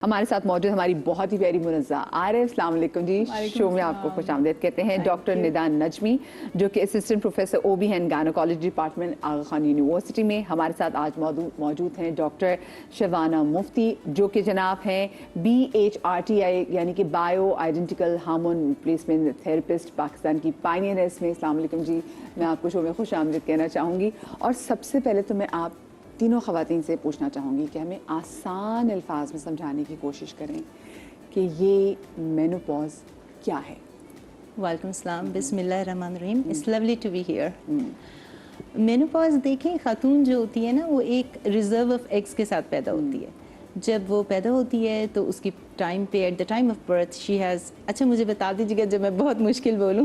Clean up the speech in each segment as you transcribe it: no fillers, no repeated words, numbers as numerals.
ہمارے ساتھ موجود ہماری بہت ہی پیاری منزہ عارف. السلام علیکم جی. شو میں آپ کو خوش آمدید کہتے ہیں. ڈاکٹر ندان نجمی جو کہ اسسٹنٹ پروفیسر او بی ہیں گائنوکالوجی ڈپارٹمنٹ آغا خان یونیورسٹی میں. ہمارے ساتھ آج موجود ہیں ڈاکٹر شبانہ مفتی جو کہ جناب ہیں BHRTI یعنی کہ bio identical hormone replacement therapist, Pakistan کی پائنیئر ہے اس میں. السلام علیکم جی. میں آپ کو شو میں خوش آمدید کہنا چاہوں گی. اور سب سے پہلے تو میں آپ تینوں خواتین سے پوچھنا چاہوں گی کہ ہمیں آسان الفاظ میں سمجھانے کی کوشش کریں کہ یہ مینوپاز کیا ہے. وعلیکم السلام. بسم اللہ الرحمن الرحیم. It's lovely to be here. Menopause دیکھیں, خاتون جو ہوتی ہے نا وہ ایک ریزرو آف ایگز کے ساتھ پیدا ہوتی ہے. جب وہ پیدا ہوتی ہے تو اس کی ٹائم پہ at the time of birth she has, اچھا مجھے بتا دیجیے گا جب میں بہت مشکل بولوں,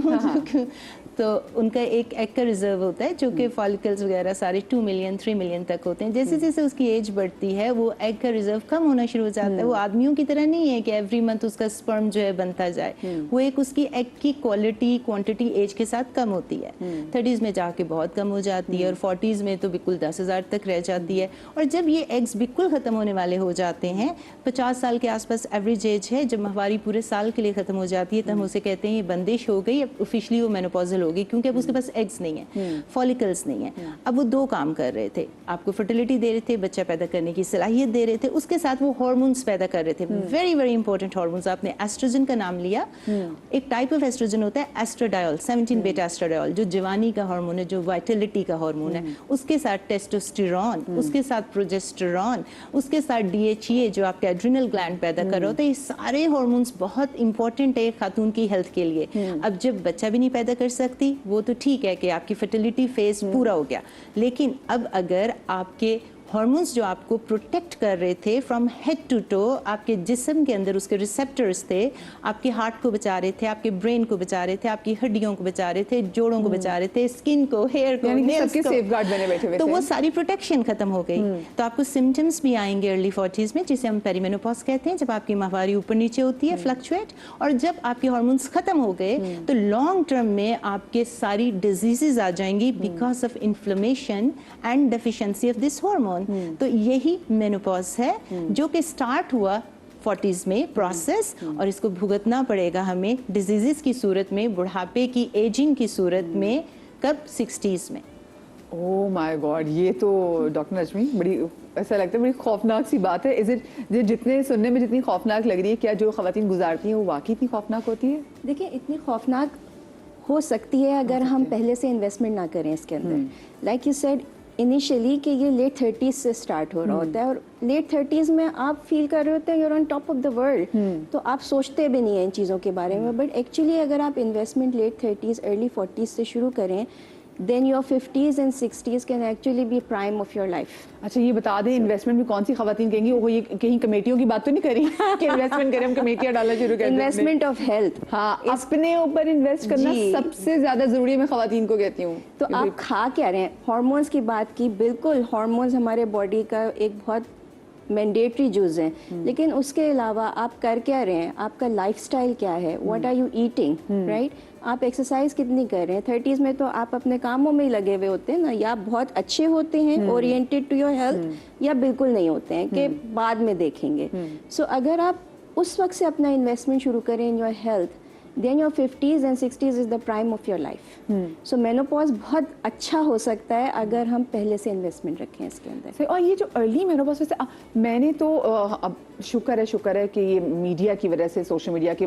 تو ان کا ایک ایگ کا ریزرو ہوتا ہے جو کہ فالیکلز وغیرہ سارے 2 ملین 3 ملین تک ہوتے ہیں. جیسے جیسے اس کی ایج بڑھتی ہے وہ ایگ کا ریزرو کم ہونا شروع ہو جاتا ہے. وہ آدمیوں کی طرح نہیں ہے کہ ایوری منتھ اس کا سپرم جو ہے بنتا جائے. وہ ایک اس کی ایگ کی کوالٹی کوانٹٹی ایج کے ساتھ کم ہوتی ہے. 30s میں جا کے بہت کم ہو جاتی ہے, اور 40s میں تو بالکل 10,000 تک رہ جاتی ہے. اور جب یہ ایگز بالکل ختم ہونے والے ہو جاتے ہیں, 50 سال کے آس پاس ایوریج ایج ہے, جب ماہواری پورے سال کے لیے ختم ہو جاتی ہے تو ہم اسے کہتے ہیں یہ بندش ہو گئی, اب آفیشلی وہ مینوپازل ہو گئی, کیونکہ اب اس کے پاس ایگز نہیں ہیں, فالیکلز نہیں ہیں. اب وہ 2 کام کر رہے تھے, آپ کو فرٹیلیٹی دے رہے تھے, بچہ پیدا کرنے کی صلاحیت دے رہے تھے, اس کے ساتھ وہ ہارمونز پیدا کر رہے تھے. Very very important hormones. آپ نے ایسٹروجن کا نام لیا, ایک ٹائپ آف ایسٹروجن ہوتا ہے ایسٹراڈائول, 17 بیٹا ایسٹراڈائول, جو جوانی کا ہارمون ہے, جو وائٹلٹی کا ہارمون ہے. اس کے ساتھ ٹیسٹوسٹیرون, اس کے ساتھ پروجسٹرون, اس کے ساتھ DHEA جو آپ کا ایڈرینل گلینڈ پیدا کر رہا ہوتا ہے. یہ سارے ہارمونز بہت امپورٹنٹ ہے خاتون کی ہیلتھ کے لیے. اب جب بچہ بھی نہیں پیدا کر سکتی وہ تو ٹھیک ہے کہ آپ کی فرٹیلیٹی فیز پورا ہو گیا, لیکن اب اگر آپ کے ہارمونز جو آپ کو پروٹیکٹ کر رہے تھے فرام ہیڈ ٹو ٹو, آپ کے جسم کے اندر اس کے ریسیپٹرز تھے, آپ کے ہارٹ کو بچا رہے تھے, آپ کے برین کو بچا رہے تھے, آپ کی ہڈیوں کو بچا رہے تھے, جوڑوں کو بچا رہے تھے, اسکن کو, ہیئر کو, نیلز کو, تو وہ ساری پروٹیکشن ختم ہو گئی. تو آپ کو سمٹمز بھی آئیں گے ارلی 40s میں, جسے ہم پیری مینوپاز کہتے ہیں, جب آپ کی ماہواری اوپر نیچے ہوتی ہے, فلکچویٹ. اور جب آپ کے ہارمونز ختم ہو گئے تو لانگ ٹرم میں آپ کے ساری ڈیزیزز آ جائیں گی because of inflammation and deficiency of this hormone. تو یہی مینوپاز ہے جو کہ سٹارٹ ہوا 40s میں پروسیس, اور اس کو بھگتنا پڑے گا ہمیں ڈیزیزز کی صورت میں, بڑھاپے کی ایجنگ کی صورت میں, کب 60s میں. اوہ مائی گاڈ, یہ تو ڈاکٹر نجمی بڑی ایسا لگتا ہے بڑی خوفناک سی بات ہے. از اٹ جتنے سننے میں جتنی خوفناک لگ رہی ہے, کیا جو خواتین گزارتی ہیں وہ واقعی اتنی خوفناک ہوتی ہے؟ دیکھیں اتنی خوفناک ہو سکتی ہے اگر ہم پہلے سے انویسٹمنٹ نہ کریں اس کے اندر. لائک یو سیڈ انیشیلی کہ یہ لیٹ 30s سے اسٹارٹ ہو رہا ہوتا ہے, اور لیٹ 30s میں آپ فیل کر رہے ہوتے ہیں you are on top of the world, تو آپ سوچتے بھی نہیں ہیں ان چیزوں کے بارے میں. بٹ ایکچولی اگر آپ investment late 30s early 40s سے شروع کریں, then your 50s and 60s can actually be prime of your life. اچھا یہ بتا دیں انویسٹمنٹ میں کون سی خواتین کہیں گی وہ یہ کہیں کمیٹیوں کی بات تو نہیں کری کہ انویسٹمنٹ کریں, ہم کمیٹیاں ڈالنا شروع کر دیں. انویسٹمنٹ آف ہیلتھ, ہاں اپنے اوپر انویسٹ کرنا سب سے زیادہ ضروری میں خواتین کو کہتی ہوں. تو آپ کھا کیا رہے ہیں, ہارمونز کی بات کی, بالکل ہارمونز ہمارے باڈی کا ایک بہت مینڈیٹری جز ہیں, لیکن اس کے علاوہ آپ کر کیا رہے ہیں, آپ کا لائف سٹائل کیا ہے, what are you eating, right. آپ ایکسرسائز کتنی کر رہے ہیں. 30s میں تو آپ اپنے کاموں میں ہی لگے ہوئے ہوتے ہیں نا, یا بہت اچھے ہوتے ہیں اورینٹیڈ ٹو یور ہیلتھ, یا بالکل نہیں ہوتے ہیں کہ بعد میں دیکھیں گے. سو اگر آپ اس وقت سے اپنا انویسٹمنٹ شروع کریں in your health, then your 50s and 60s is the prime of your life. So menopause بہت اچھا ہو سکتا ہے اگر ہم پہلے سے انویسٹمنٹ رکھیں اس کے اندر. اور یہ جو ارلی مینوپاز سے میں نے تو اب شکر ہے کہ یہ میڈیا کی وجہ سے, سوشل میڈیا کے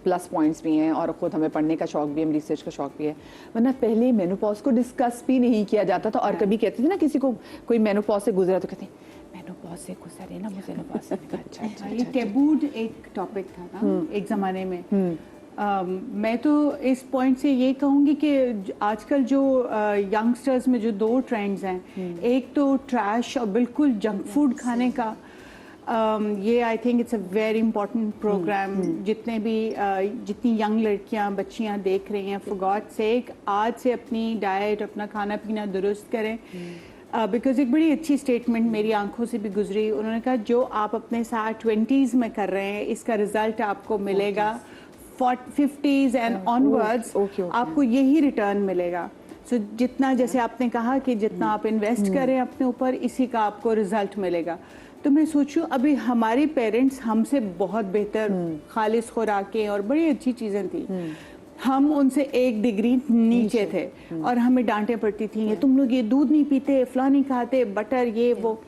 پلس پوائنٹس بھی ہیں, اور خود ہمیں پڑھنے کا شوق بھی ہے, ریسرچ کا شوق بھی ہے, ورنہ پہلے مینوپاز کو ڈسکس بھی نہیں کیا جاتا تھا. اور کبھی کہتے تھے نا کسی کو کوئی مینوپاز سے گزرا تو کہتے ہیں مینوپاز سے گزرے نا, مجھے مینوپاز سے. اچھا یہ ٹیبوڈ ایک ٹاپک تھا نا ایک زمانے میں. میں تو اس پوائنٹ سے یہ کہوں گی کہ آج کل جو ینگسٹرز میں جو 2 ٹرینڈز ہیں, ایک تو ٹریش اور بالکل جنک فوڈ کھانے کا, یہ I think it's a very important programme. جتنی ینگ لڑکیاں بچیاں دیکھ رہی ہیں, فار گاڈ سیک آج سے اپنی ڈائٹ, اپنا کھانا پینا درست کریں. بیکاز ایک بڑی اچھی اسٹیٹمنٹ میری آنکھوں سے بھی گزری, انہوں نے کہا جو آپ اپنے ساتھ 20s میں کر رہے ہیں اس کا رزلٹ آپ کو ملے گا 50s اینڈ آنورڈز, آپ کو یہی ریٹرن ملے گا. سو جتنا, جیسے آپ نے کہا کہ جتنا آپ انویسٹ کریں اپنے اوپر, اسی کا آپ کو رزلٹ ملے گا. तो मैं सोचूं अभी हमारे पेरेंट्स हमसे बहुत बेहतर खालिस खुराकें और बड़ी अच्छी चीज़ें थी, हम उनसे 1 डिग्री नीचे थे और हमें डांटें पड़ती थी, ये तुम लोग ये दूध नहीं पीते, फला नहीं खाते, बटर ये वो,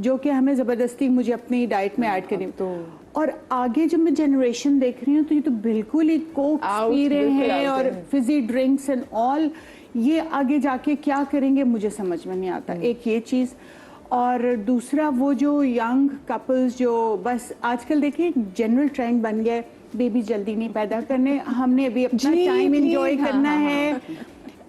जो कि हमें ज़बरदस्ती मुझे अपनी डाइट में ऐड करनी। तो और आगे जब मैं जनरेशन देख रही हूँ तो ये तो बिल्कुल ही कोक पी रहे हैं और फिजी ड्रिंक्स एंड ऑल, ये आगे जाके क्या करेंगे मुझे समझ में नहीं आता। एक ये चीज़, और दूसरा वो जो यंग कपल्स जो बस आजकल देखिए जनरल ट्रेंड बन गया है, बेबी जल्दी नहीं पैदा करने, हमने अभी अपना टाइम एंजॉय करना है,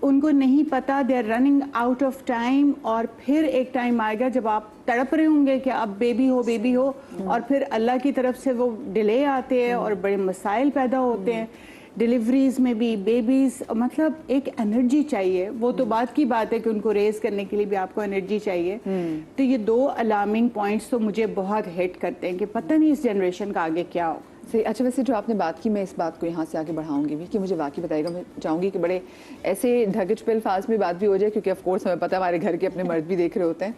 उनको नहीं पता, they are running out of time, और फिर एक टाइम आएगा जब आप तड़प रहे होंगे कि अब बेबी हो, और फिर अल्लाह की तरफ से वो डिले आते हैं और बड़े मसाइल पैदा होते हैं डिलीवरीज में भी, बेबीज, मतलब एक एनर्जी चाहिए। वो तो बात की बात है कि उनको रेज करने के लिए भी आपको एनर्जी चाहिए। तो ये 2 अलार्मिंग पॉइंट्स तो मुझे बहुत हिट करते हैं कि पता नहीं इस जनरेशन का आगे क्या हो। सही। अच्छा, वैसे जो आपने बात की, मैं इस बात को यहाँ से आगे बढ़ाऊंगी भी कि मुझे वाकई बताएगा, मैं चाहूँगी कि बड़े ऐसे ढगे छुपे फास्ट में बात भी हो जाए, क्योंकि ऑफ कोर्स हमें पता है हमारे घर के अपने मर्द भी देख रहे होते हैं।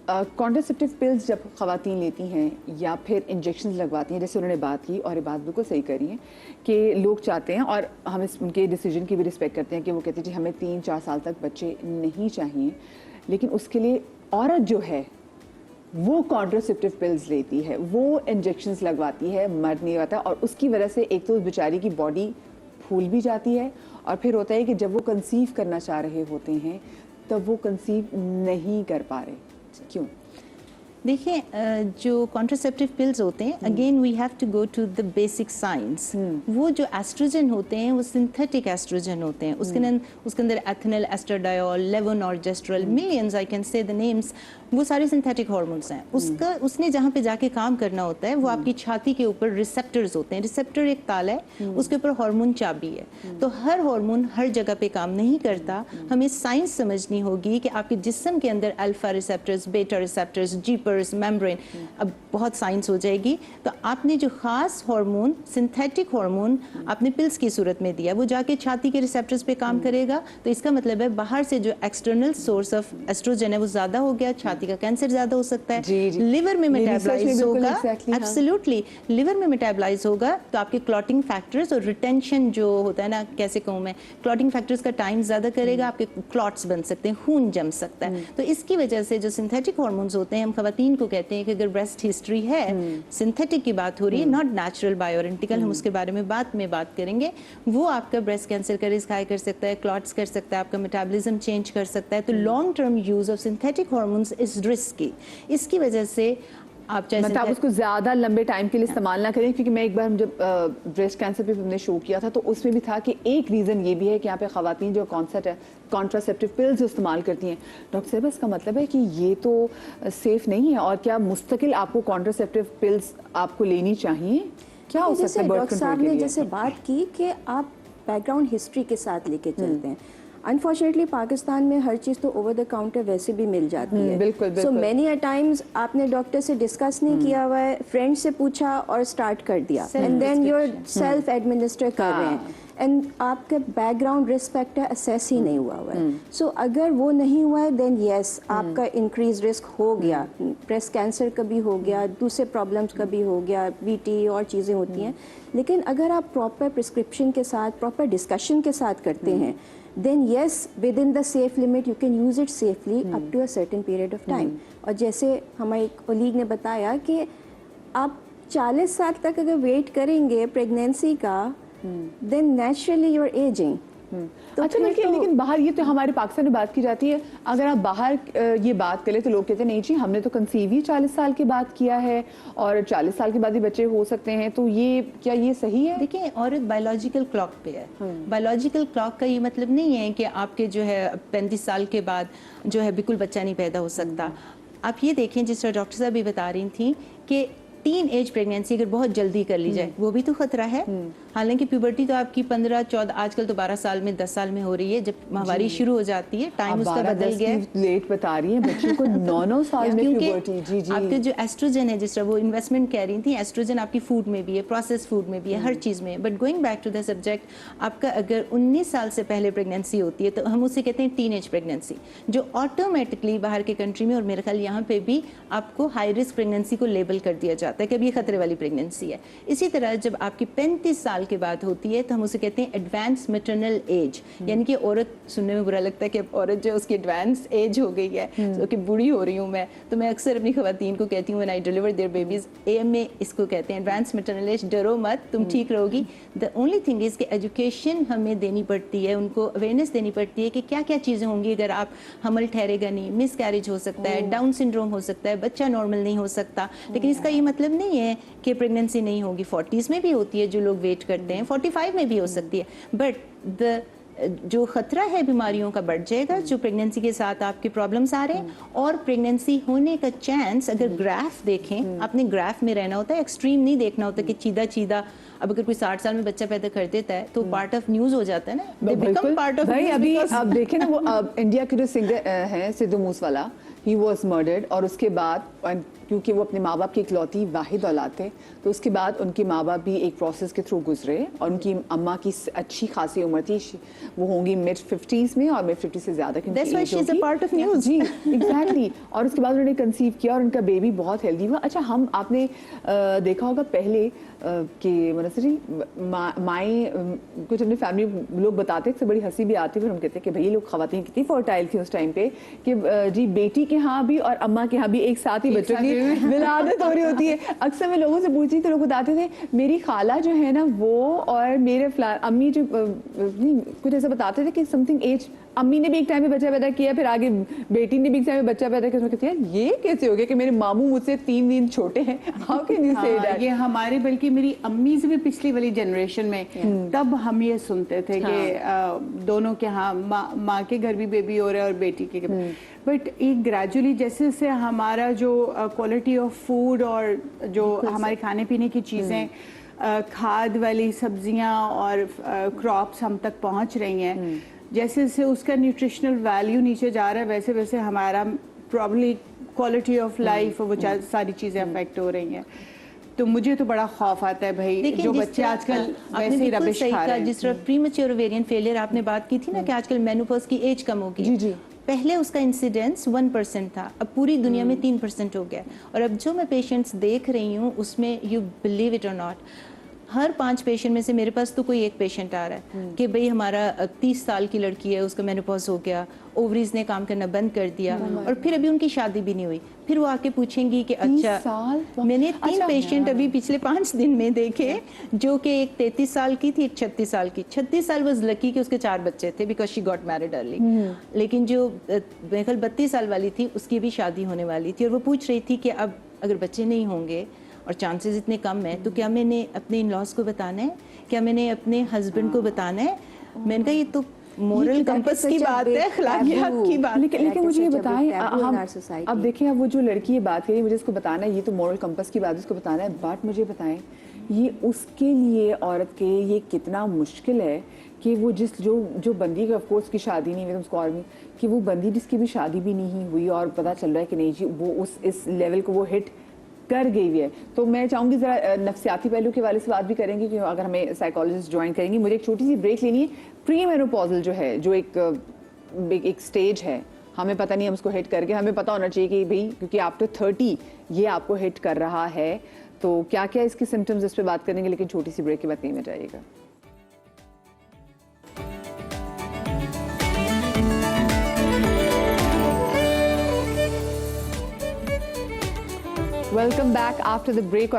कॉन्ट्रासेप्टिव पिल्स जब ख़वातीन लेती हैं या फिर इंजेक्शन लगवाती हैं, जैसे उन्होंने बात की और ये बात बिल्कुल सही करी है कि लोग चाहते हैं, और हम उनके डिसीजन की भी रिस्पेक्ट करते हैं कि वो कहते हैं जी हमें 3-4 साल तक बच्चे नहीं चाहिए, लेकिन उसके लिए औरत जो है वो कॉन्ट्रासेप्टिव पिल्स लेती है, वो इंजेक्शंस लगवाती है, मर्द नहीं लगवाता, और उसकी वजह से एक तो उस बेचारी की बॉडी फूल भी जाती है, और फिर होता है कि जब वो कंसीव करना चाह रहे होते हैं तब वो कंसीव नहीं कर पा रहे। क्यों? देखिए, जो कॉन्ट्रासेप्टिव पिल्स होते हैं, again we have to go to the basic science. वो जो एस्ट्रोजन होते हैं वो सिंथेटिक एस्ट्रोजन होते हैं, उसके अंदर ethinyl, estradiol, levonorgestrel, millions, I can say the names, वो सारे सिंथेटिक हार्मोन्स हैं। उसने जहाँ पे जाके काम करना होता है वो आपकी छाती के ऊपर रिसेप्टर्स होते हैं। रिसेप्टर एक ताला है, उसके ऊपर हार्मोन चाबी है। तो हर हार्मोन हर जगह पे काम नहीं करता। हमें साइंस समझनी होगी कि आपके जिस्म के अंदर alpha receptors, beta receptors, GPERs, membrane, अब बहुत साइंस हो जाएगी। तो आपने जो खास हार्मोन, सिंथेटिक हार्मोन आपने पिल्स की सूरत में दिया, वो जाके छाती के रिसेप्टर्स पे काम करेगा। तो इसका मतलब है बाहर से जो एक्सटर्नल सोर्स ऑफ एस्ट्रोजन है वो ज्यादा हो गया, छाती का कैंसर ज्यादा हो सकता है, लिवर में मेटाबलाइज होगा, एब्सोल्युटली लिवर में मेटाबलाइज होगा, तो आपके क्लॉटिंग फैक्टर्स और रिटेंशन जो होता है ना, कैसे कहूँ मैं, क्लॉटिंग फैक्टर्स का टाइम ज्यादा करेगा, आपके क्लॉट्स बन सकते हैं, खून जम सकता है। तो इसकी वजह से जो सिंथेटिक हार्मोन्स होते हैं, हम खवातीन को कहते हैं कि अगर ब्रेस्ट हिस्ट्री है, सिंथेटिक की बात हो रही है, नॉट नेचुरल बायोइडेंटिकल, हम उसके बारे में बाद में बात करेंगे, वो आपका ब्रेस्ट कैंसर का रिस्क हाई कर सकता है, क्लॉट्स कर सकता है, आपका मेटाबॉलिज्म चेंज कर सकता है। तो long term use of synthetic hormones is risky. इसकी वजह से आप चाहे मतलब उसको ज्यादा लंबे टाइम के लिए इस्तेमाल ना करें, क्योंकि मैं एक बार जब ब्रेस्ट कैंसर पे हमने शो किया था तो उसमें भी था कि एक रीजन ये भी है कि यहाँ पे खवातीन जो कॉन्सेप्ट है कॉन्ट्रासेप्टिव पिल्स इस्तेमाल करती हैं। डॉक्टर साहब, इसका मतलब है कि ये तो सेफ नहीं है, और क्या मुस्तकिल आपको कॉन्ट्रासेप्टिव पिल्स आपको लेनी चाहिए? क्या हो सकता है? डॉक्टर साहब ने जैसे बात की कि आप बैकग्राउंड हिस्ट्री के साथ लेके चलते हैं। अनफॉर्चुनेटली पाकिस्तान में हर चीज़ तो ओवर द काउंटर वैसे भी मिल जाती है। बिल्कुल। सो मेनी अ टाइम्स आपने डॉक्टर से डिस्कस नहीं किया हुआ है, फ्रेंड से पूछा और स्टार्ट कर दिया, and then yourself administer कर रहे हैं, एंड आपका बैकग्राउंड रिस्क फैक्टर असेस ही नहीं हुआ है। सो अगर वो नहीं हुआ है देन यस, आपका इंक्रीज रिस्क हो गया, ब्रेस्ट कैंसर का भी हो गया, दूसरे प्रॉब्लम्स का भी हो गया, बीटी और चीज़ें होती हैं। लेकिन अगर आप प्रॉपर प्रिस्क्रिप्शन के साथ, प्रॉपर डिस्कशन के साथ करते हैं, then yes, within the safe limit you can use it safely up to a certain period of time। और जैसे हमारे कोलीग ने बताया कि आप 40 साल तक अगर वेट करेंगे प्रेगनेंसी का, then naturally you're aging। तो अच्छा, लेकिन बाहर ये तो हमारे पाकिस्तान में बात की जाती है, अगर आप बाहर ये बात करें तो लोग कहते हैं नहीं जी हमने तो कंसीव ही 40 साल के बाद किया है और 40 साल के बाद ही बच्चे हो सकते हैं, तो ये क्या ये सही है? देखिए, औरत बायोलॉजिकल क्लॉक पे है। बायोलॉजिकल क्लॉक का ये मतलब नहीं है कि आपके जो है 35 साल के बाद जो है बिल्कुल बच्चा नहीं पैदा हो सकता। आप ये देखें, जिस तरह डॉक्टर साहब भी बता रही थी कि टीन एज प्रेगनेंसी अगर बहुत जल्दी कर ली जाए वो भी तो खतरा है। हालांकि प्यूबर्टी तो आपकी 15, 14, आजकल तो 12 साल में, 10 साल में हो रही है। जब माहवारी शुरू हो जाती है टाइम उसका बदल गया है। लेट बता रही है बच्चों को 9-9 साल में प्यूबर्टी। जी जी। आपके जो एस्ट्रोजन है, जिस तरह वो इन्वेस्टमेंट कह रही थी, एस्ट्रोजन आपकी फूड में भी है, प्रोसेस फूड में भी है, हर चीज़ में। But going back to the subject, आपका अगर 19 साल से पहले प्रेगनेंसी होती है तो हम उसे कहते हैं टीन एज प्रेगनेंसी, जो ऑटोमेटिकली बाहर के कंट्री में और मेरे ख्याल यहाँ पे भी आपको हाई रिस्क प्रेगनेंसी को लेबल कर दिया जाता है कि अब ये खतरे वाली प्रेगनेंसी है। इसी तरह जब आपकी 35 साल के बाद होती है तो हम उसे कहते हैं एडवांस मैटरनल एज, यानी कि औरत, सुनने में बुरा लगता है कि अब औरत जो उसकी एडवांस एज हो गई है, तो कि बूढ़ी हो रही हूँ मैं, तो मैं अक्सर अपनी खवातीन को कहती हूँ when I deliver there babies, AMA इसको कहते हैं, एडवांस मैटरनल एज, डरो मत, तुम ठीक रहोगी। द ओनली थिंग इज कि एजुकेशन हमें देनी पड़ती है, उनको अवेयरनेस देनी पड़ती है कि क्या क्या चीज़ें होंगी अगर आप हमल ठहरेगा नहीं, मिस कैरेज हो सकता है, डाउन सिंड्रोम हो सकता है, बच्चा नॉर्मल नहीं हो सकता। लेकिन इसका ये मतलब नहीं है कि प्रेगनेंसी नहीं होगी, 40s में भी होती है जो लोग वेट करते हैं, 45 में भी हो सकती है। बट द जो खतरा है बीमारियों का बढ़ जाएगा जो प्रेगनेंसी के साथ आपके प्रॉब्लम्स आ रहे हैं। और प्रेगनेंसी होने का चांस, अगर ग्राफ देखें, आपने ग्राफ में रहना होता है, एक्सट्रीम नहीं देखना होता कि चीदा चीदा। अब अगर कोई 60 साल में बच्चा पैदा कर देता है तो पार्ट ऑफ न्यूज हो जाता है ना, दे बिकम पार्ट ऑफ भाई। अभी आप देखें ना, वो इंडिया के जो सिंगर हैं Sidhu Moosewala, he was murdered, और उसके बाद क्योंकि वो अपने माँ बाप की इकलौती वाहिद औलाद थे, तो उसके बाद उनके माँ बाप भी एक प्रोसेस के थ्रू गुजरे, और उनकी अम्मा की अच्छी खासी उम्र थी, वो होंगी मिड 50s में, और मिड 50 से ज़्यादा की That's why she's a part of news. जी एग्जैक्टली। और उसके बाद उन्होंने कंसीव किया और उनका बेबी बहुत हेल्दी हुआ। अच्छा, हम आपने देखा होगा पहले कि मनसरी माएँ कुछ अपनी फैमिली लोग बताते थे, बड़ी हंसी भी आती, फिर हम कहते हैं कि भाई लोग खवातीन कितनी फर्टाइल थी उस टाइम पे कि जी बेटी के यहाँ भी और अम्मा के यहाँ भी एक साथ ही बच्चों की विलादत हो रही होती है। अक्सर मैं लोगों से पूछती तो लोग बताते थे मेरी खाला जो है ना वो और मेरे अम्मी जो कुछ ऐसा बताते थे कि समथिंग एज, अम्मी ने भी एक टाइम में बच्चा पैदा किया, फिर आगे बेटी ने भी एक टाइम में बच्चा पैदा किया। कहते हैं ये कैसे हो गया कि मेरे मामू मुझसे 3 दिन छोटे हैं, how can you say that? ये हमारे, बल्कि मेरी अम्मी से भी पिछली वाली जनरेशन में तब हम ये सुनते थे कि दोनों के यहाँ माँ के घर भी बेबी हो रहा है और बेटी के। बट एक ग्रेजुअली जैसे जैसे हमारा जो क्वालिटी ऑफ फूड और जो हमारे खाने पीने की चीज़ें, खाद वाली सब्जियां और क्रॉप्स हम तक पहुंच रही हैं, जैसे जैसे उसका न्यूट्रिशनल वैल्यू नीचे जा रहा है, वैसे वैसे हमारा प्रॉब्ली क्वालिटी ऑफ लाइफ और वो सारी चीज़ें अफेक्ट हो रही हैं। तो मुझे तो बड़ा खौफ आता है भाई, जो बच्चे आजकल वैसे ही रबिश खा रहे हैं। जिस तरह प्रीमेच्योर ओवेरियन फेलियर आपने बात की थी ना कि आजकल मेनोपॉज की एज कम होगी। जी जी। पहले उसका इंसिडेंस 1% था, अब पूरी दुनिया में 3% हो गया। और अब जो मैं पेशेंट्स देख रही हूँ उसमें, यू बिलीव इट और नॉट, हर 5 पेशेंट में से मेरे पास तो कोई एक पेशेंट आ रहा है कि भाई हमारा 30 साल की लड़की है, उसका मेनोपॉज हो गया, ओवरीज ने काम करना बंद कर दिया, और फिर अभी उनकी शादी भी नहीं हुई। फिर वो आके पूछेंगी कि अच्छा, मैंने 3 पेशेंट अभी पिछले 5 दिन में देखे, जो कि एक 33 साल की थी, एक 36 साल की। 36 साल वाज लकी कि उसके 4 बच्चे थे because she got married early. लेकिन जो मेरे ख्याल 32 साल वाली थी उसकी भी शादी होने वाली थी, और वो पूछ रही थी कि अब अगर बच्चे नहीं होंगे और चांसेस इतने कम है तो क्या मैंने अपने इन लॉज को बताना है, क्या मैंने अपने हस्बैंड को बताना है? मैंने कहा ये तो मोरल कंपस की बात है, अखलाकियात की बात। लेकिन मुझे ये बताएं, अब देखिए, अब वो जो लड़की ये बात करी, मुझे इसको बताना है, ये तो मोरल कंपस की बात है, इसको बताना है। बट मुझे बताएं, ये उसके लिए औरत के ये कितना मुश्किल है कि वो जो बंदी का, ऑफ कोर्स की शादी नहीं हुई, उसको आर्मी कि वो बंदी जिसकी भी शादी भी नहीं हुई और पता चल रहा है कि नहीं जी वो इस लेवल को वो हिट कर गई हुई है। तो मैं चाहूँगी ज़रा नफ्सियाती पहलू के वाले से बात भी करेंगे कि अगर हमें साइकोलॉजिस्ट ज्वाइन करेंगी। मुझे एक छोटी सी ब्रेक लेनी है। प्री मेनोपॉजल जो है, जो एक स्टेज है, हमें पता नहीं हम उसको हिट करके, हमें पता होना चाहिए कि भाई क्योंकि आफ्टर 30 ये आपको हिट कर रहा है, तो क्या क्या इसके सिम्टम्स, इस पर बात करेंगे, लेकिन छोटी सी ब्रेक के बाद नहीं में जाइएगा। Welcome back after the break.